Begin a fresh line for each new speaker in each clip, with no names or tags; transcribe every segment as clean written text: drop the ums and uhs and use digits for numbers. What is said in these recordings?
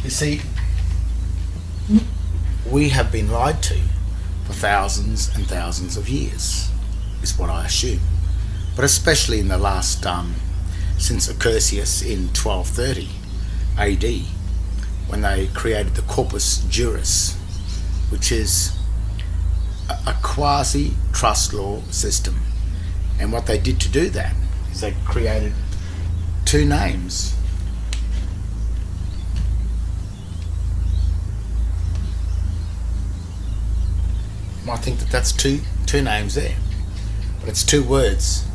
You see, we have been lied to for thousands and thousands of years, is what I assume. But especially in the last, since Accursius in 1230 AD, when they created the Corpus Juris, which is a quasi-trust law system. And what they did to do that is they created two names. You might think that that's two names there, but it's two words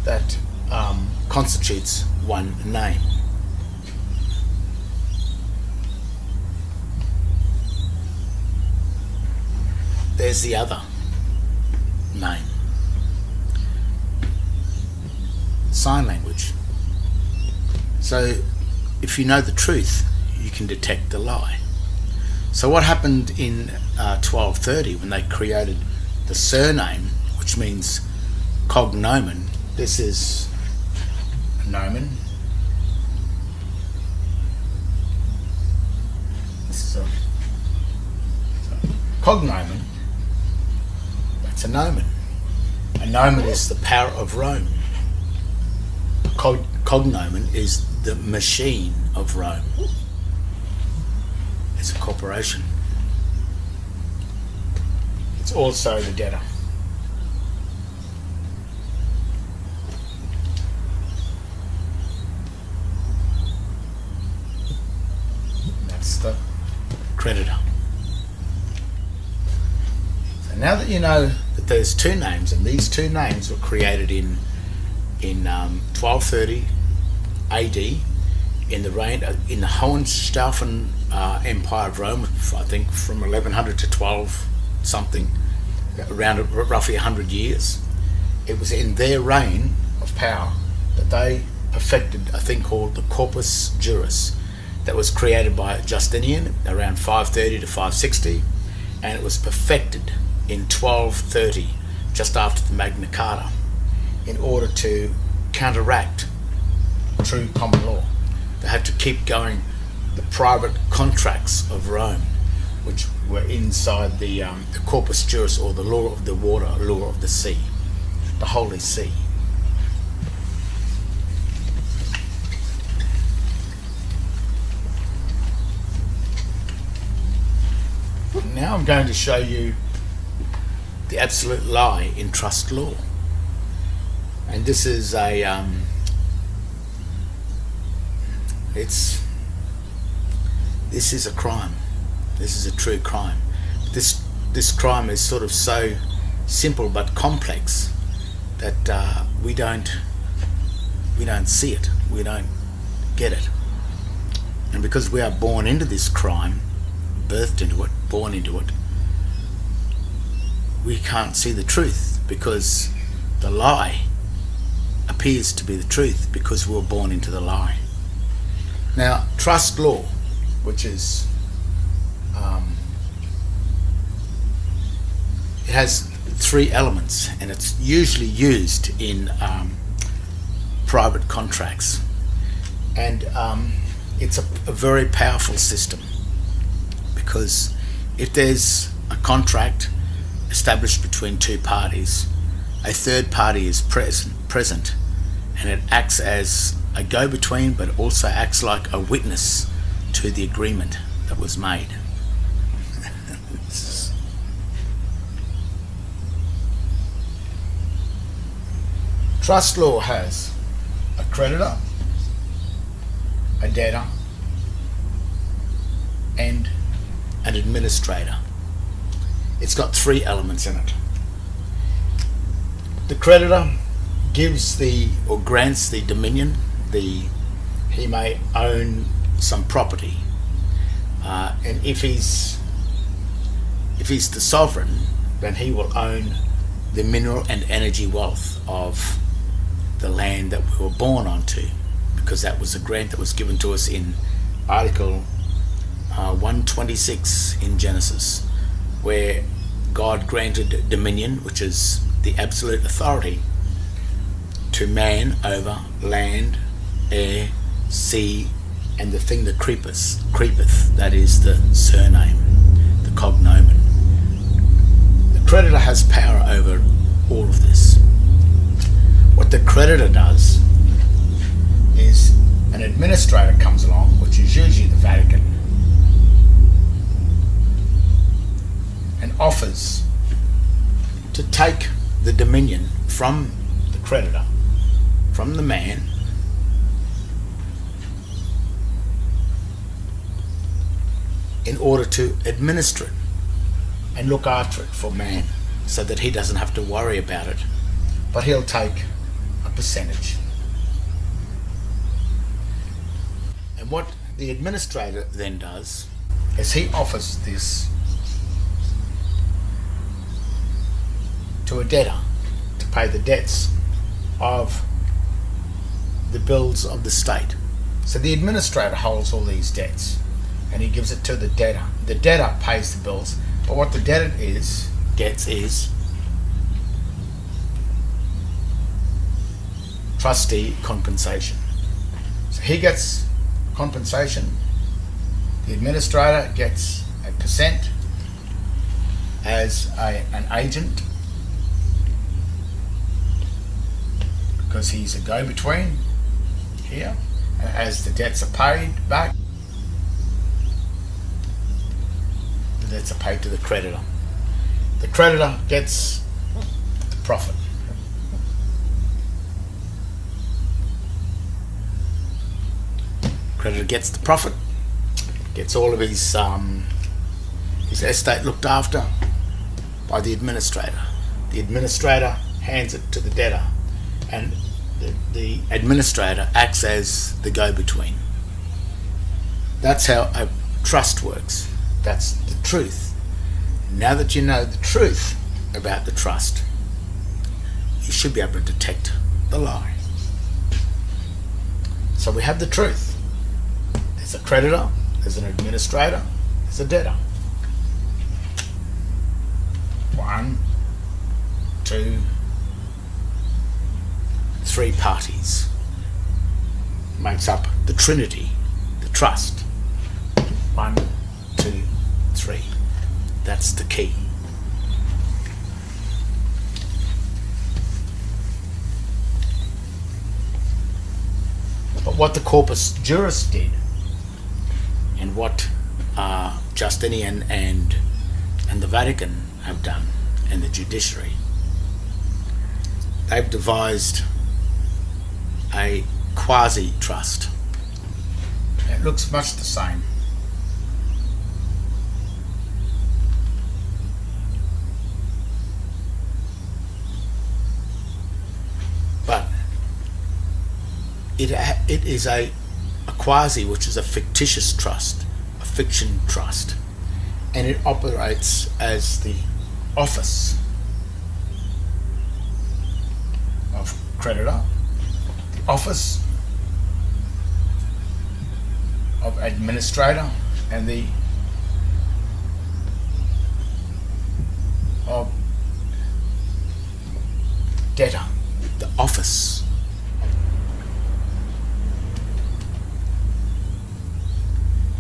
that constitutes one name. There's the other name. Sign language. So if you know the truth, you can detect the lie. So what happened in 1230 when they created the surname, which means cognomen? This is a nomen. This is a cognomen. That's a nomen. A nomen is the power of Rome. Cognomen is the machine of Rome. It's a corporation. It's also the debtor. That's the creditor. So now that you know that there's two names, and these two names were created in 1230 AD in the reign in the Hohenstaufen Empire of Rome, I think from 1100 to 12 something, around roughly 100 years. It was in their reign of power that they perfected a thing called the Corpus Juris, that was created by Justinian around 530 to 560, and it was perfected in 1230, just after the Magna Carta, in order to counteract true common law. They had to keep going the private contracts of Rome, which were inside the Corpus Juris, or the law of the water, law of the sea, the Holy See. Now I'm going to show you the absolute lie in trust law. And this is a this is a crime. This is a true crime. This crime is sort of so simple but complex that we don't see it. We don't get it. And because we are born into this crime, birthed into it, born into it, we can't see the truth, because the lie appears to be the truth because we were born into the lie. Now, trust law, which is it has three elements, and it's usually used in private contracts, and it's a very powerful system, because if there's a contract established between two parties, a third party is present, and it acts as a go-between, but also acts like a witness to the agreement that was made. Trust law has a creditor, a debtor, and an administrator. It's got three elements in it. The creditor gives or grants the dominion. He may own some property, and if he's the sovereign, then he will own the mineral and energy wealth of the land that we were born onto, because that was a grant that was given to us in Article 126 in Genesis, where God granted dominion, which is the absolute authority, to man over land, air, sea, and the thing that creepeth, that is the surname, the cognomen. The creditor has power over all of this. What the creditor does is an administrator comes along, which is usually the Vatican, and offers to take the dominion from the creditor, from the man, in order to administer it and look after it for man, so that he doesn't have to worry about it, but he'll take a percentage. And what the administrator then does is he offers this to a debtor to pay the debts of the bills of the state. So the administrator holds all these debts and he gives it to the debtor. The debtor pays the bills, but what the debtor gets is trustee compensation. So he gets compensation, the administrator gets a percent as an agent, because he's a go-between here, and as the debts are paid back, the debts are paid to the creditor. The creditor gets the profit. Creditor gets the profit, gets all of his estate looked after by the administrator. The administrator hands it to the debtor, and the administrator acts as the go-between. That's how a trust works. That's the truth. Now that you know the truth about the trust, you should be able to detect the lie. So we have the truth. There's a creditor, there's an administrator, there's a debtor. 1, 2, 3 parties makes up the Trinity, the trust. 1, 2, 3. That's the key. But what the Corpus Juris did, and what Justinian and the Vatican have done, and the judiciary, they've devised a quasi-trust. It looks much the same. But it is a quasi, which is a fictitious trust, a fiction trust, and it operates as the office of creditor, the office of administrator, and the of debtor, the office.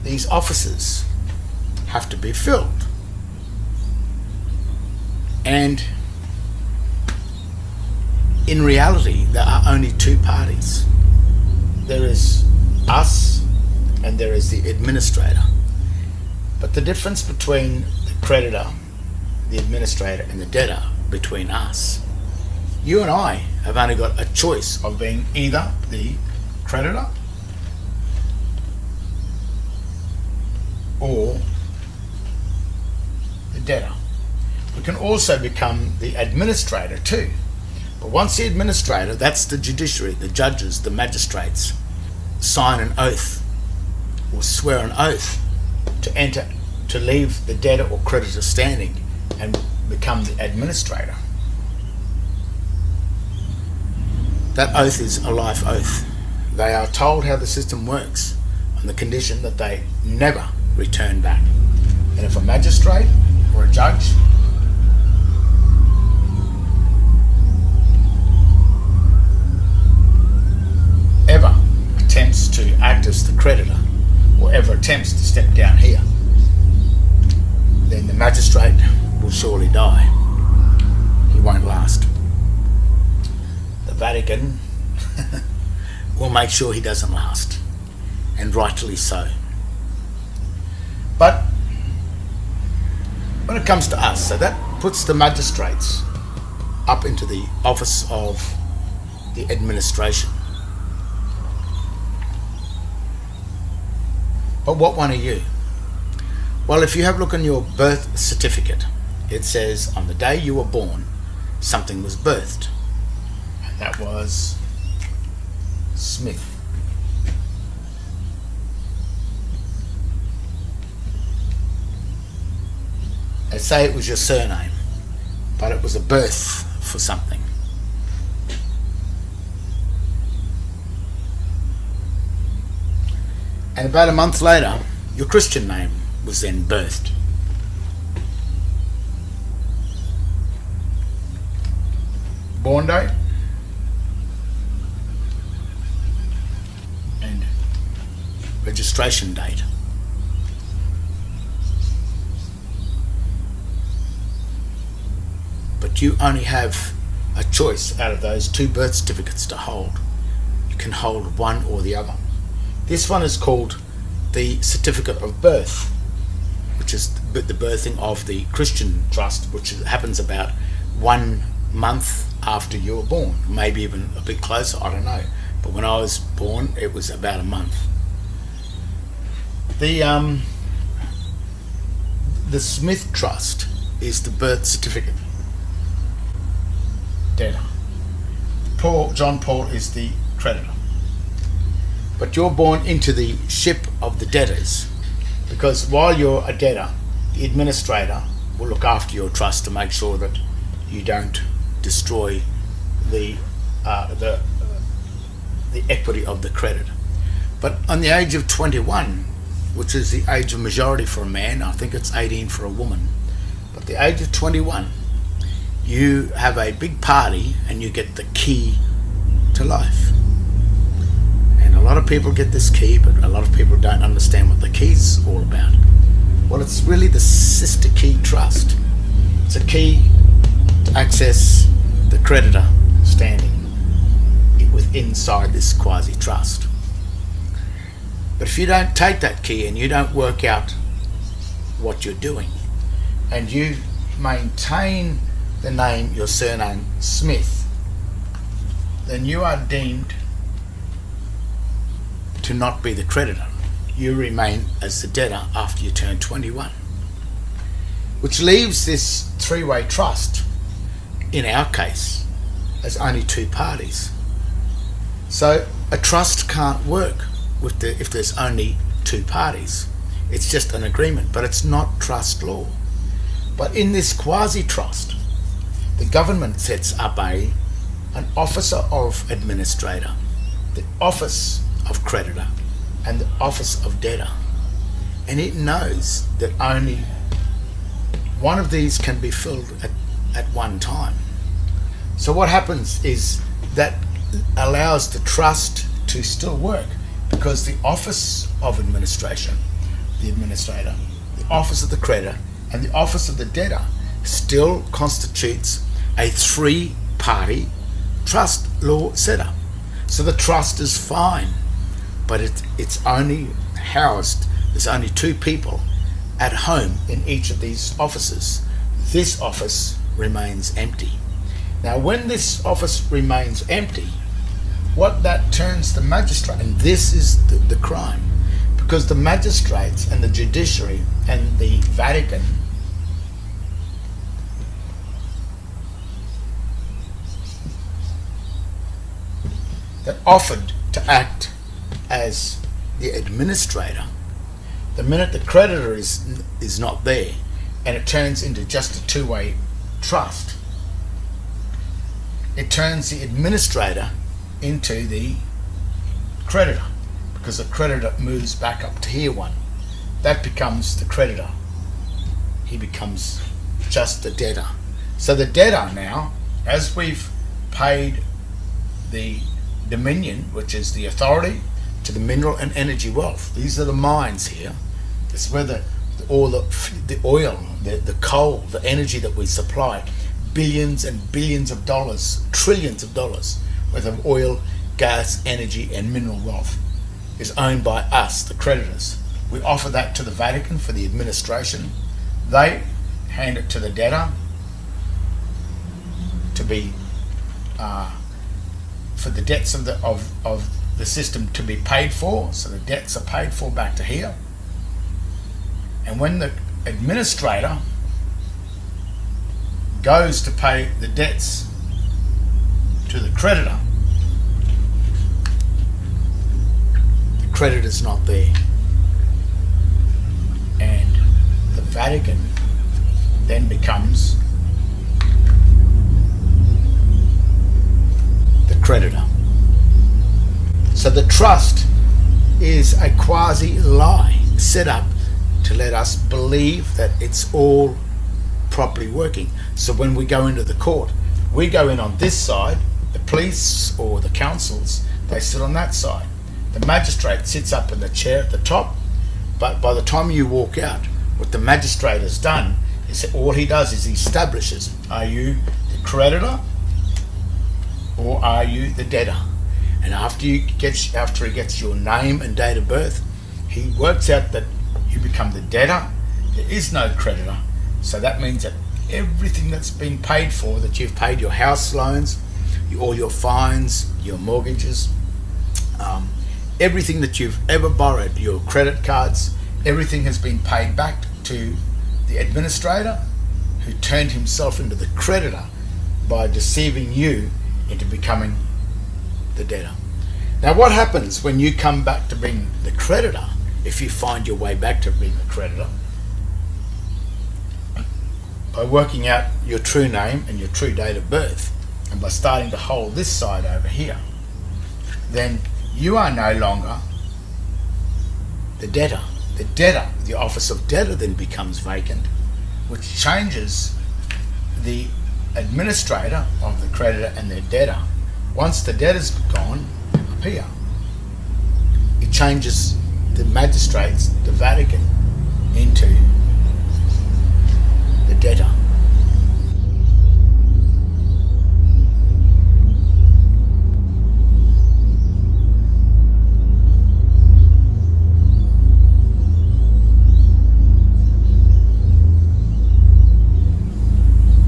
These offices have to be filled, and in reality there are only 2 parties. There is us and there is the administrator. But the difference between the creditor, the administrator, and the debtor, between us, you and I have only got a choice of being either the creditor or the debtor. We can also become the administrator too. But once the administrator, that's the judiciary, the judges, the magistrates, sign an oath or swear an oath to leave the debtor or creditor standing and become the administrator. That oath is a life oath. They are told how the system works on the condition that they never return back. And if a magistrate or a judge ever attempts to act as the creditor, attempts to step down here, then the magistrate will surely die. He won't last. The Vatican will make sure he doesn't last, and rightly so. But when it comes to us, so that puts the magistrates up into the office of the administration. But what one are you? Well, if you have a look on your birth certificate, it says on the day you were born, something was birthed. And that was Smith. They say it was your surname, but it was a birth for something. And about a month later, your Christian name was then birthed. Born date and registration date. But you only have a choice out of those two birth certificates to hold. You can hold one or the other. This one is called the Certificate of Birth, which is the birthing of the Christian trust, which happens about 1 month after you were born, maybe even a bit closer, I don't know. But when I was born, it was about a month. The Smith Trust is the birth certificate. Debtor. John Paul is the creditor. But you're born into the ship of the debtors, because while you're a debtor, the administrator will look after your trust to make sure that you don't destroy the equity of the creditor. But on the age of 21, which is the age of majority for a man, I think it's 18 for a woman, but the age of 21, you have a big party and you get the key to life. And a lot of people get this key, but a lot of people don't understand what the key's all about. Well, it's really the Sister Key Trust. It's a key to access the creditor standing inside this quasi-trust. But if you don't take that key and you don't work out what you're doing, and you maintain the name, your surname, Smith, then you are deemed to not be the creditor. You remain as the debtor after you turn 21. Which leaves this three-way trust, in our case, as only two parties. So a trust can't work if there's only two parties. It's just an agreement, but it's not trust law. But in this quasi-trust, the government sets up an officer of administrator, the office of creditor, and the office of debtor. And it knows that only one of these can be filled at one time. So what happens is that allows the trust to still work, because the office of administration, the administrator, the office of the creditor, and the office of the debtor still constitutes a three-party trust law setup. So the trust is fine, but it's only housed, there's only two people at home in each of these offices. This office remains empty. Now when this office remains empty, what that turns the magistrate, and this is the crime, because the magistrates and the judiciary and the Vatican that offered to act as the administrator, the minute the creditor is not there and it turns into just a two-way trust, it turns the administrator into the creditor, because the creditor moves back up to tier one. That becomes the creditor. He becomes just the debtor. So the debtor now, as we've paid the dominion, which is the authority to the mineral and energy wealth. These are the mines here. It's where the oil, the coal, the energy that we supply, billions and billions of dollars, trillions of dollars worth of oil, gas, energy and mineral wealth is owned by us, the creditors. We offer that to the Vatican for the administration. They hand it to the debtor to be for the debts of the system to be paid for. So the debts are paid for back to here. And when the administrator goes to pay the debts to the creditor, the creditor's not there. And the Vatican then becomes the creditor. So the trust is a quasi-lie set up to let us believe that it's all properly working. So when we go into the court, we go in on this side, the police or the councils, they sit on that side. The magistrate sits up in the chair at the top, but by the time you walk out, what the magistrate has done is all he does is he establishes, are you the creditor or are you the debtor? And after he gets your name and date of birth, he works out that you become the debtor. There is no creditor. So that means that everything that's been paid for, that you've paid your house loans, all your fines, your mortgages, everything that you've ever borrowed, your credit cards, everything has been paid back to the administrator, who turned himself into the creditor by deceiving you into becoming the debtor. Now what happens when you come back to being the creditor, if you find your way back to being the creditor? By working out your true name and your true date of birth, and by starting to hold this side over here, then you are no longer the debtor. The debtor, the office of debtor then becomes vacant, which changes the administrator of the creditor and their debtor. Once the debtor's gone up here, it changes the magistrates, the Vatican, into the debtor.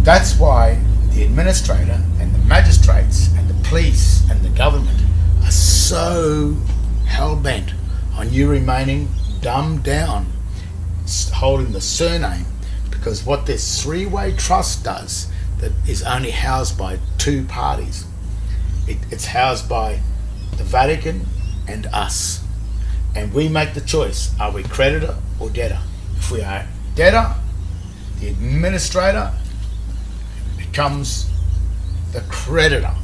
That's why the administrator and the magistrates and the police and the government are so hell-bent on you remaining dumbed down, holding the surname, because what this three-way trust does, that is only housed by two parties. It's housed by the Vatican and us. And we make the choice, are we creditor or debtor? If we are debtor, the administrator becomes the creditor.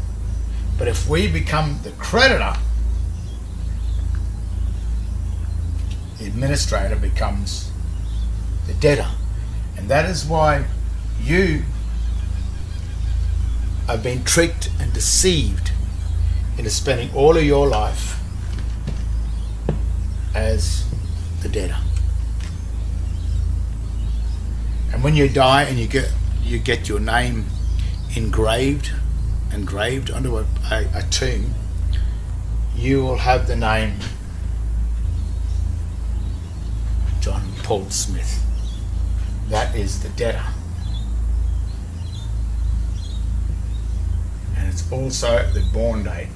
But if we become the creditor, the administrator becomes the debtor. And that is why you have been tricked and deceived into spending all of your life as the debtor. And when you die and you get your name engraved onto a tomb, you will have the name John Paul Smith. That is the debtor. And it's also the born date.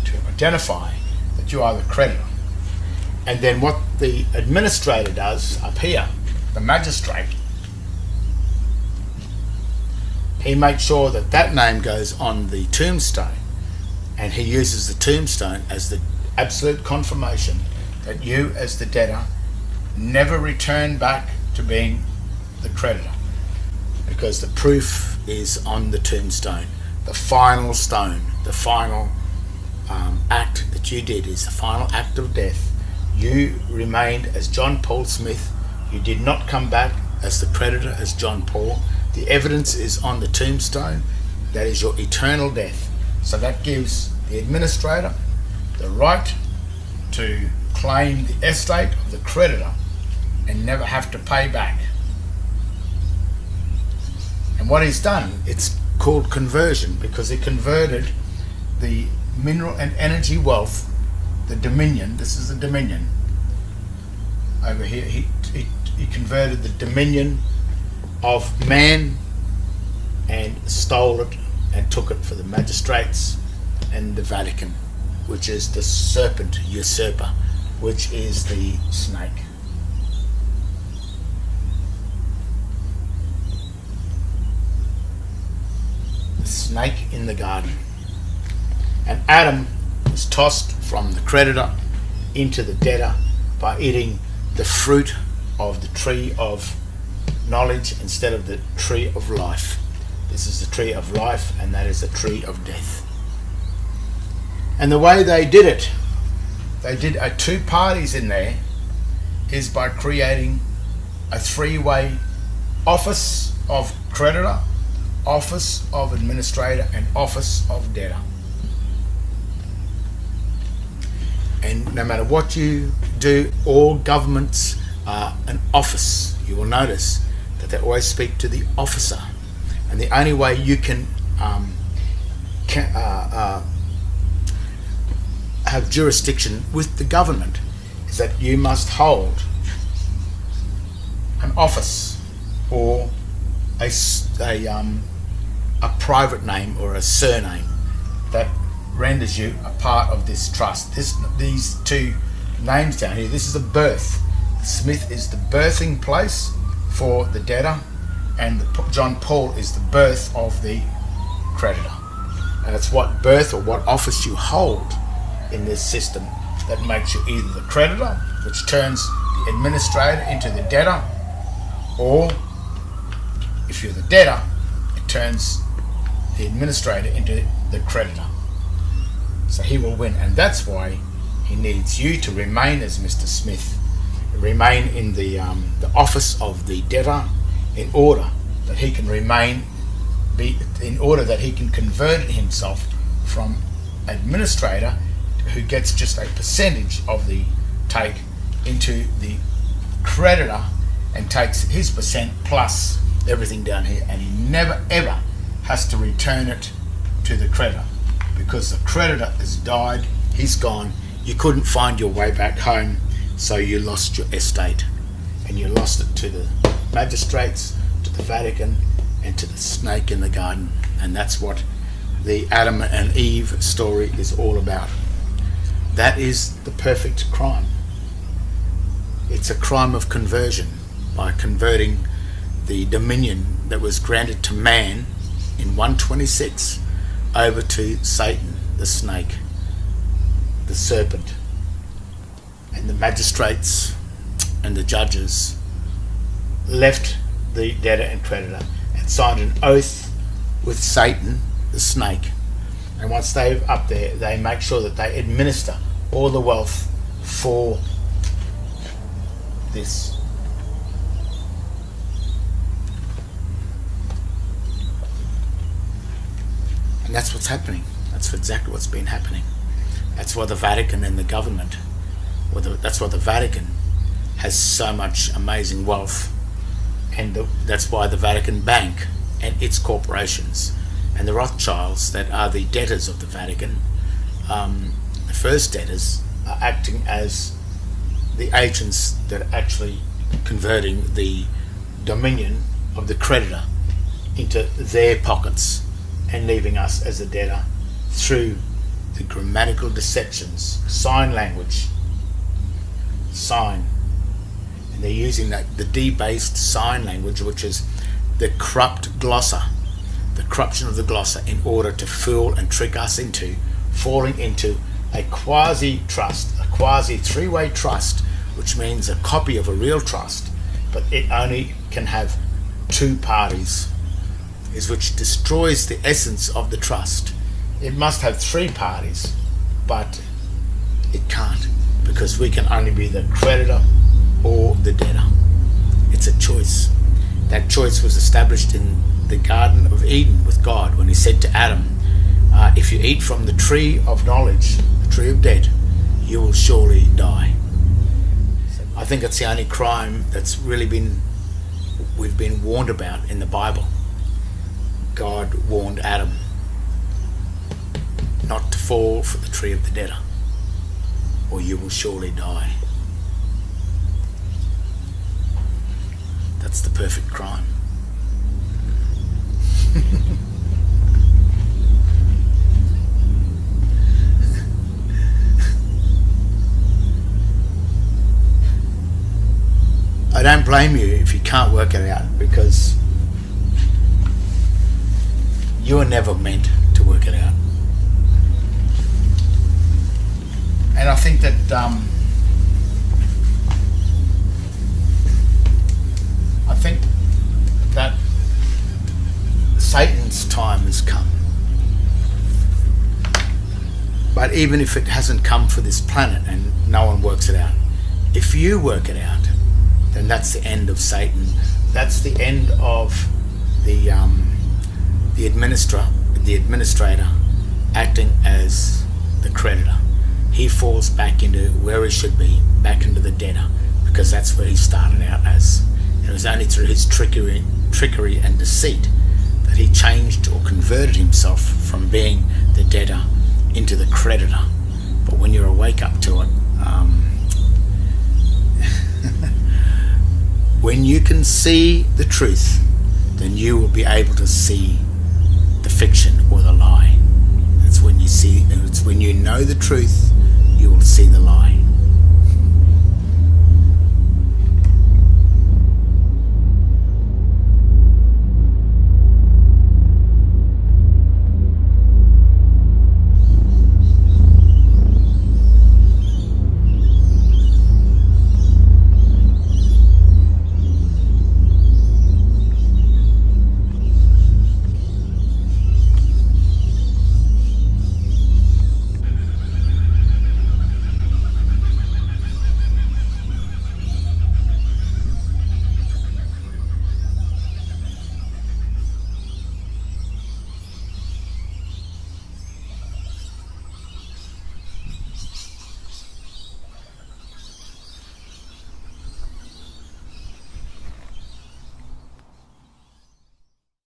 To identify that you are the creditor. And then what the administrator does up here, the magistrate, he makes sure that that name goes on the tombstone, and he uses the tombstone as the absolute confirmation that you as the debtor never return back to being the creditor, because the proof is on the tombstone. The final stone, the final act that you did is the final act of death. You remained as John Paul Smith. You did not come back as the creditor, as John Paul. The evidence is on the tombstone. That is your eternal death. So that gives the administrator the right to claim the estate of the creditor and never have to pay back. And what he's done, it's called conversion, because he converted the mineral and energy wealth, the dominion, this is the dominion over here, he converted the dominion of man and stole it and took it for the magistrates and the Vatican, which is the serpent usurper, which is the snake. The snake in the garden. And Adam was tossed from the creditor into the debtor by eating the fruit of the tree of knowledge instead of the tree of life. This is the tree of life, and that is the tree of death. And the way they did it, they did two parties in there, is by creating a three-way office of creditor, office of administrator, and office of debtor. And no matter what you do, all governments are an office. You will notice that they always speak to the officer. And the only way you can have jurisdiction with the government is that you must hold an office or a private name or a surname that renders you a part of this trust. These two names down here, this is a birth. Smith is the birthing place for the debtor, and John Paul is the birth of the creditor. And it's what birth or what office you hold in this system that makes you either the creditor, which turns the administrator into the debtor, or if you're the debtor, it turns the administrator into the creditor. So he will win, and that's why he needs you to remain as Mr. Smith, remain in the office of the debtor, in order that he can in order that he can convert himself from administrator, who gets just a percentage of the take, into the creditor and takes his percent plus everything down here, and he never ever has to return it to the creditor, because the creditor has died, he's gone, you couldn't find your way back home, so you lost your estate, and you lost it to the magistrates, to the Vatican, and to the snake in the garden. And that's what the Adam and Eve story is all about. That is the perfect crime. It's a crime of conversion, by converting the dominion that was granted to man in 126 over to Satan, the snake, the serpent. And the magistrates and the judges left the debtor and creditor and signed an oath with Satan, the snake. And once they're up there, they make sure that they administer all the wealth for this. And that's what's happening. That's exactly what's been happening. That's why the Vatican and the government, that's why the Vatican has so much amazing wealth, and that's why the Vatican Bank and its corporations and the Rothschilds, that are the debtors of the Vatican, the first debtors, are acting as the agents that are actually converting the dominion of the creditor into their pockets and leaving us as a debtor through the grammatical deceptions, sign language, sign. And they're using the debased sign language, which is the corrupt glossa, the corruption of the glossa, in order to fool and trick us into falling into a quasi-trust, a quasi-three-way trust, which means a copy of a real trust, but it only can have two parties, which destroys the essence of the trust. It must have three parties, but it can't, because we can only be the creditor or the debtor. It's a choice. That choice was established in the Garden of Eden with God when he said to Adam, if you eat from the tree of knowledge, the tree of death, you will surely die. I think it's the only crime that's really we've been warned about in the Bible. God warned Adam not to fall for the tree of the debtor, or you will surely die. That's the perfect crime. I don't blame you if you can't work it out, because you were never meant to work it out. And I think that Satan's time has come. But even if it hasn't come for this planet and no one works it out, if you work it out, then that's the end of Satan. That's the end of the administrator acting as the creditor. He falls back into where he should be, back into the debtor, because that's where he started out as. It was only through his trickery and deceit that he changed or converted himself from being the debtor into the creditor. But when you're awake up to it, when you can see the truth, then you will be able to see the fiction or the lie. It's when you know the truth, you will see the lie.